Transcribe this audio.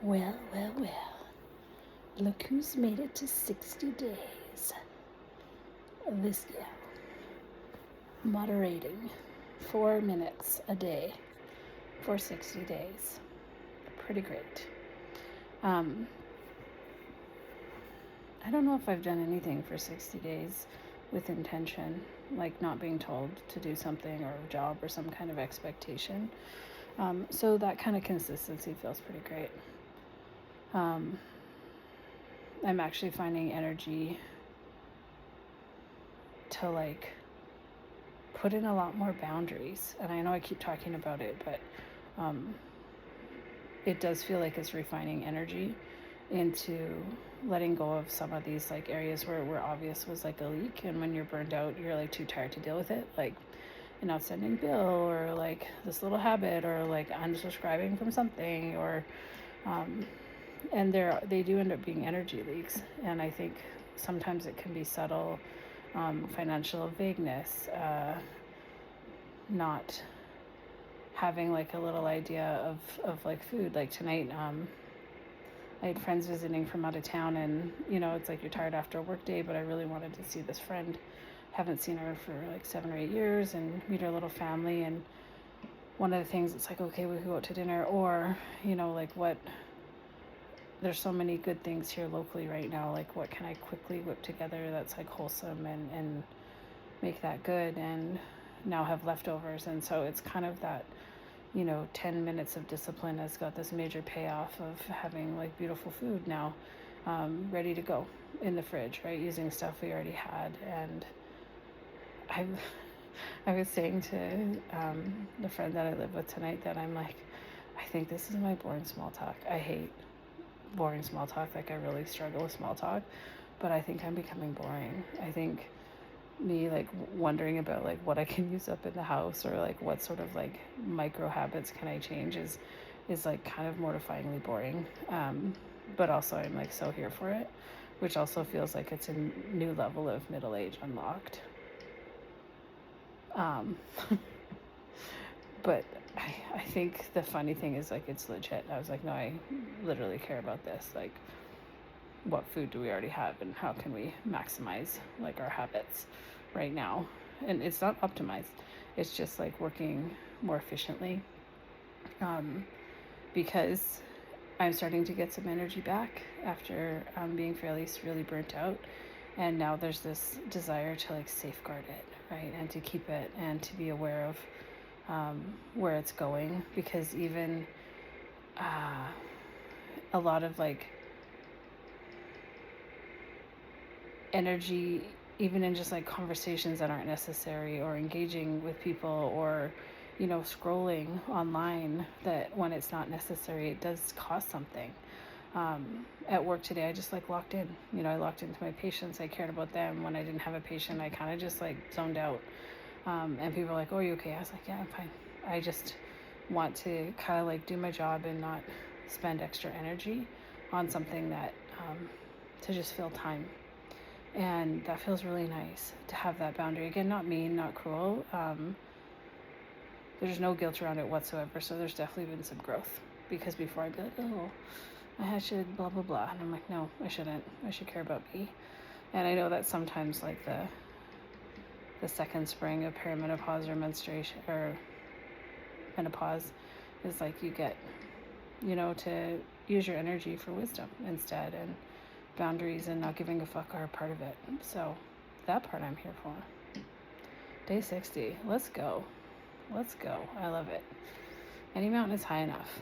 Well, well, well. Look who's made it to 60 days. This gal. Moderating 4 minutes a day for 60 days. Pretty great. I don't know if I've done anything for 60 days with intention, like not being told to do something or a job or some kind of expectation. So that kind of consistency feels pretty great. I'm actually finding energy to like put in a lot more boundaries. And I know I keep talking about it, but it does feel like it's refining energy into letting go of some of these like areas where obvious was like a leak, and when you're burned out you're like too tired to deal with it, like an outstanding bill or like this little habit or like unsubscribing from something or and they do end up being energy leaks. And I think sometimes it can be subtle, financial vagueness, not having like a little idea of like food. Like tonight, I had friends visiting from out of town, and it's like you're tired after a work day, but I really wanted to see this friend. Haven't seen her for like 7 or 8 years and meet her little family. And one of the things, it's like, okay, we could go out to dinner, or like what, there's so many good things here locally right now, like what can I quickly whip together that's like wholesome and make that good and now have leftovers. And so it's kind of that 10 minutes of discipline has got this major payoff of having like beautiful food now, ready to go in the fridge, right? Using stuff we already had. And I was saying to the friend that I live with tonight that I'm like, I think this is my boring small talk. I hate boring small talk. Like I really struggle with small talk, but I think I'm becoming boring. I think me like wondering about like what I can use up in the house, or like what sort of like micro habits can I change is like kind of mortifyingly boring. But also I'm like so here for it, which also feels like it's a new level of middle age unlocked. But I think the funny thing is like it's legit. I was like, no, I literally care about this. Like, what food do we already have, and how can we maximize like our habits right now? And it's not optimized. It's just like working more efficiently, because I'm starting to get some energy back after being fairly severely burnt out. And now there's this desire to like safeguard it, right? And to keep it and to be aware of where it's going. Because even a lot of like energy, even in just like conversations that aren't necessary, or engaging with people, or scrolling online, that when it's not necessary it does cost something. At work today I just like locked in. I locked into my patients. I cared about them. When I didn't have a patient I kind of just like zoned out. And people are like, oh, are you okay? I was like, yeah, I'm fine. I just want to kind of like do my job and not spend extra energy on something that to just fill time. And that feels really nice to have that boundary. Again, not mean, not cruel. There's no guilt around it whatsoever. So there's definitely been some growth, because before I'd be like, oh, I should blah, blah, blah. And I'm like, no, I shouldn't. I should care about me. And I know that sometimes like the second spring of perimenopause or menstruation or menopause is like you get, to use your energy for wisdom instead, and boundaries and not giving a fuck are a part of it. So that part I'm here for. Day 60. Let's go. Let's go. I love it. Any mountain is high enough.